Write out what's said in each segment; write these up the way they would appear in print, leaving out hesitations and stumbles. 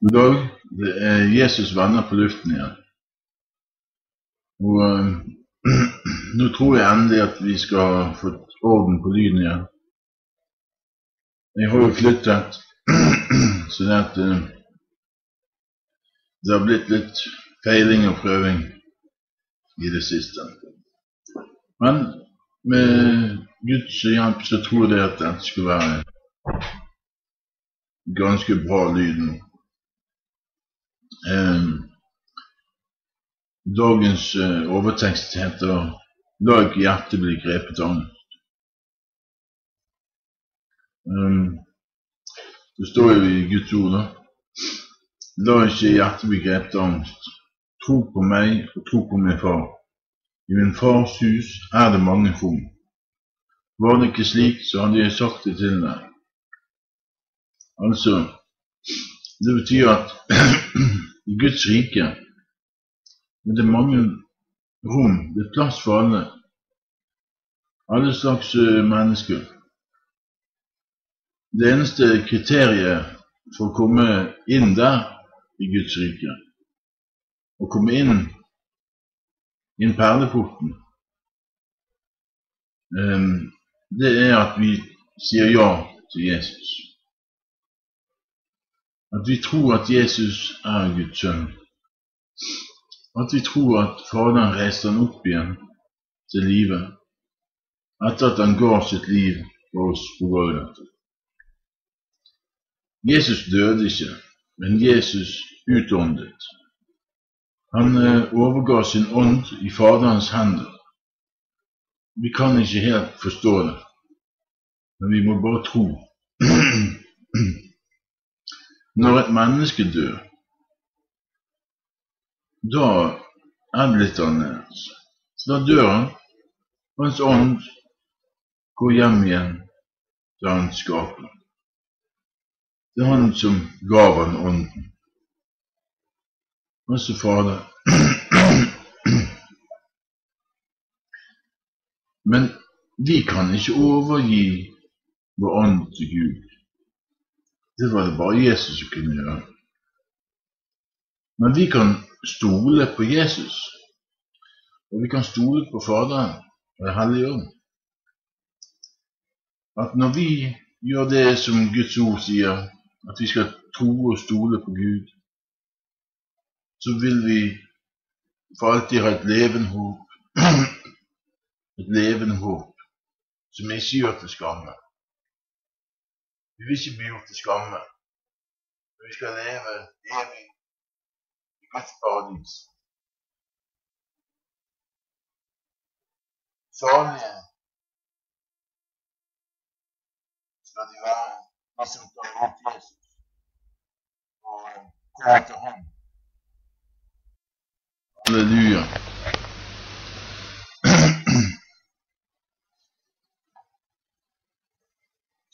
God dag, det er Jesus venner på luften igjen. Og nå tror jeg endelig at vi skal få orden på lyden igjen. Jeg har jo flyttet, så det har blitt litt feiling og prøving i det siste. Men med Guds hjelp så tror jeg at det skal være ganske bra lyd nå. Dagens overtekst heter «La ikke hjertet bli grepet av angst». Det står jo i Guds ord da: «La ikke hjertet bli grepet av angst. Tro på meg og tro på min far. I min fars hus er det mange rom. Var det ikke slik, så hadde jeg sagt det til deg». Altså, det betyr at i Guds rike det er mange rom, det er plass for alle slags mennesker. Det eneste kriteriet for å komme inn der i Guds rike, å komme inn perleporten, det er at vi sier ja til Jesus. At vi tror at Jesus er Guds sønn. At vi tror at Faderen reiste han opp igjen til livet, etter at han ga sitt liv for oss på Golgata. Jesus døde ikke, men Jesus utåndet. Han overga sin ånd i Faderens hender. Vi kan ikke helt forstå det, men vi må bare tro. Når et menneske dør, da er det litt annerledes. Så da dør han, og hans ånd går hjem igjen til hans skaper. Det er han som gav han ånden. Altså Fader. Men vi kan ikke overgi vår ånd til Gud. Det var det bare Jesus som kunne gjøre. Men vi kan stole på Jesus, og vi kan stole på Faderen og Den hellige ånd. At når vi gjør det som Guds ord sier, at vi skal tro og stole på Gud, så vil vi for alltid ha et levende håp, som ikke gjør til skamme. Vi vil ikke bli gjort til skamme, men vi skal leve evig i Guds paradis. Salige skal de være, de som tar imot Jesus og går til ham. Halleluja.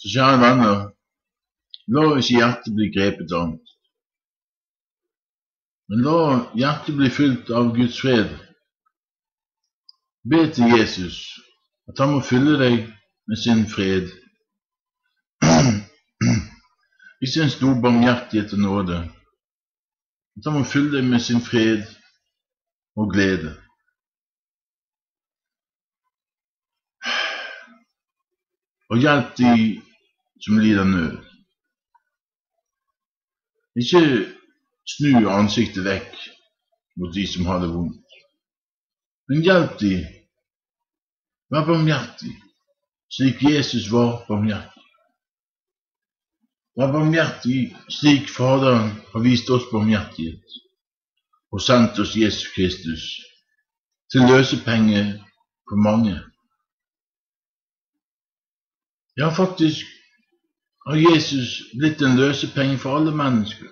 Så kjære venner, la ikke hjertet bli grepet av angst, men la hjertet bli fylt av Guds fred. Be til Jesus at han må fylle deg med sin fred, i sin stor barmhjertighet og nåde, at han må fylle deg med sin fred og glede. Og hjelp de som lider nød. Ikke snu ansiktet vekk mot de som har det vondt, men hjelp de. Vær barmhjertig, slik Jesus var barmhjertig. Vær barmhjertig, slik Faderen har vist oss barmhjertighet og sendt oss Jesus Kristus til løsepenge for mange. Ja, faktisk har Jesus blitt en løsepenge for alle mennesker,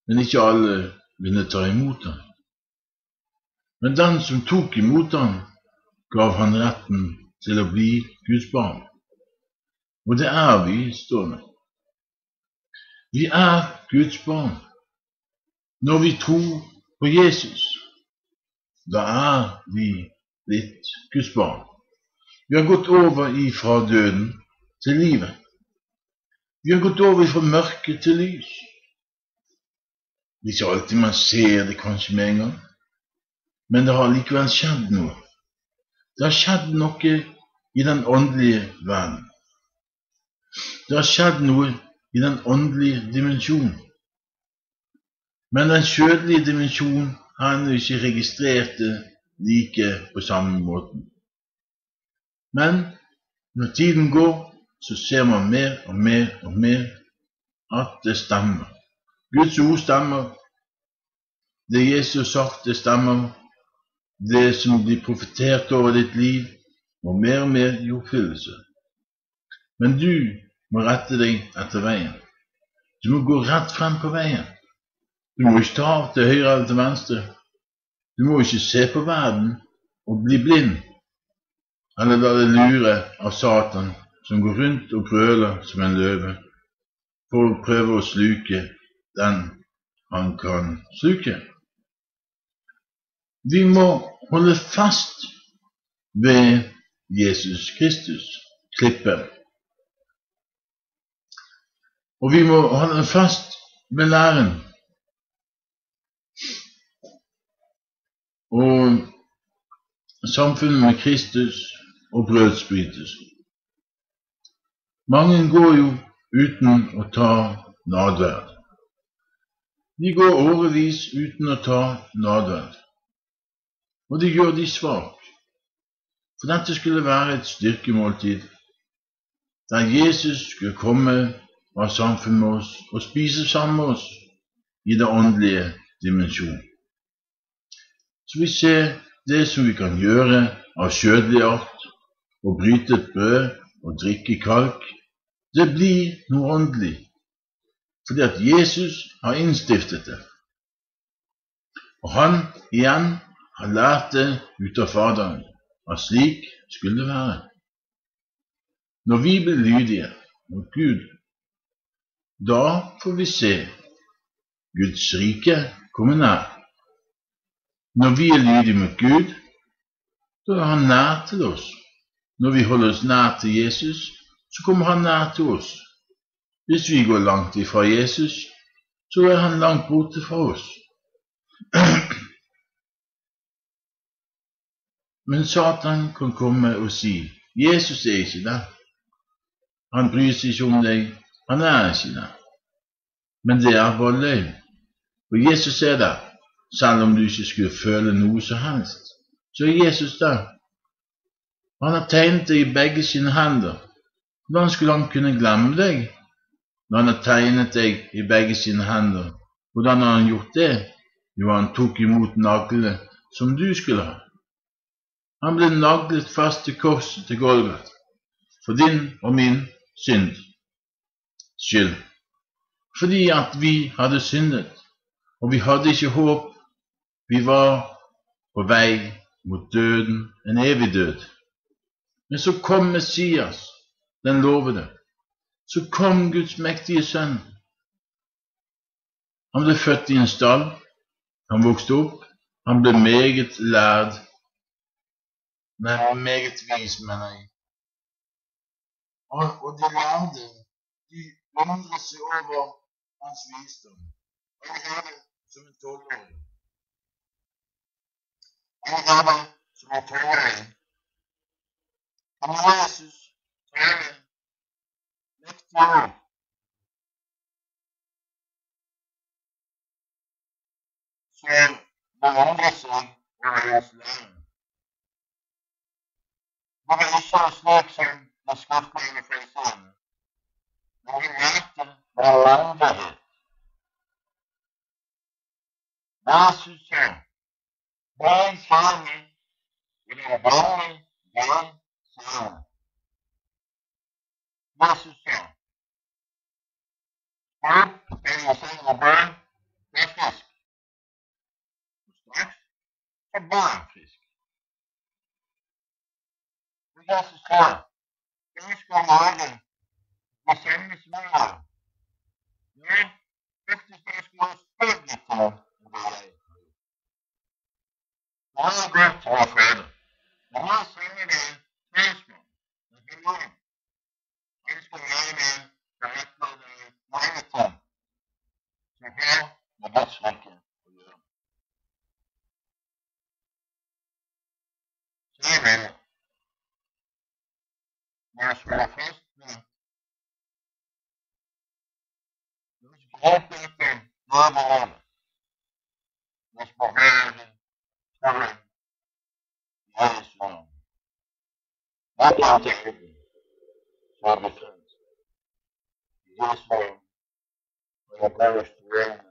men ikke alle ville ta imot ham. Men den som tok imot ham, gav han retten til å bli Guds barn. Og det er vi, står det. Vi er Guds barn. Når vi tror på Jesus, da er vi blitt Guds barn. Vi har gått over ifra døden til livet. Vi har gått over fra mørke til lys. Det er ikke alltid man ser det kanskje med en gang, men det har likevel skjedd noe. Det har skjedd noe i den åndelige verden. Det har skjedd noe i den åndelige dimensjonen. Men den kjødelige dimensjonen har ennå ikke registrert det like på samme måten. Men når tiden går, så ser man mer og mer og mer at det stemmer. Guds ord stemmer. Det Jesus har sagt, det stemmer. Det som blir profetert over ditt liv, må mer og mer i oppfyllelse. Men du må rette deg etter veien. Du må gå rett frem på veien. Du må ikke ta av til høyre eller til venstre. Du må ikke se på verden og bli blind, eller la deg lure av Satan, som går rundt og brøler som en løve, for å prøve å sluke den han kan sluke. Vi må holde fast ved Jesus Kristus, klippen. Og vi må holde fast ved læren. Og samfunnet med Kristus og brødsbrytelsen. Mange går jo uten å ta nadverd. De går årevis uten å ta nadverd. Og det gjør de svak. For dette skulle være et styrkemåltid, der Jesus skulle komme og ha samfunn med oss og spise sammen med oss i det åndelige dimensjon. Så vi ser det som vi kan gjøre av kjødelig art, å bryte et brød og drikke kalk, det blir noe åndelig, fordi at Jesus har innstiftet det. Og han igjen har lært det ut av Faderen, at slik skulle det være. Når vi blir lydige mot Gud, da får vi se Guds rike komme nær. Når vi er lydige mot Gud, da er han nær til oss. Når vi holder oss nær til Jesus, så kommer han nær til oss. Hvis vi går langt ifra Jesus, så er han langt borte fra oss. Men Satan kan komme og si, Jesus er ikke der. Han bryr seg ikke om deg, han er ikke der. Men det er bare løgn. For Jesus er der, selv om du ikke skulle føle noe så helst. Så er Jesus der. Han har tegnet deg i begge sine hender. Hvordan skulle han kunne glemme deg når han har tegnet deg i begge sine hender? Hvordan har han gjort det? Jo, han tok imot naglene som du skulle ha. Han ble naglet fast til korset til Golgata for din og min skyld. Fordi at vi hadde syndet, og vi hadde ikke håp. Vi var på vei mot døden, en evig død. Men så kom Messias, den lovede. Så kom Guds mektige sønn. Han ble født i en stall. Han vokste opp. Han ble meget lærd. Nei, meget vis, mener jeg. Og de lærde, de undret seg over hans visdom. Allerede som en 12-åring. Allerede som en 12-åring. Og Jesus taler mektige ord. Så det undrer seg over hans lære. Det var ikke slik som det skriftlige fariseerne, men vi møtte med langvarighet. Jesus sa, «Barn sammen, og den barne, barn sammen.» Jesus sa, «Opp den senere barn, det er frisk.» Og straks er barn frisk. Jesus sa, «Jeg skal lage det samme svaret.» Ja, faktisk jeg skulle spørre litt på hva jeg har gjort. Jeg har gått til vår Fader. Jeg har sendt deg talsmann, en hellig ånd. Han skal lage deg til rettferdighet venner. Når jeg spiller fast med gråbøtten, noget på hånden. Når sporværende, trolden, jæsvaren. Hvad kan det ikke? Så er det fint. Jæsvaren, og jeg bruger studerende.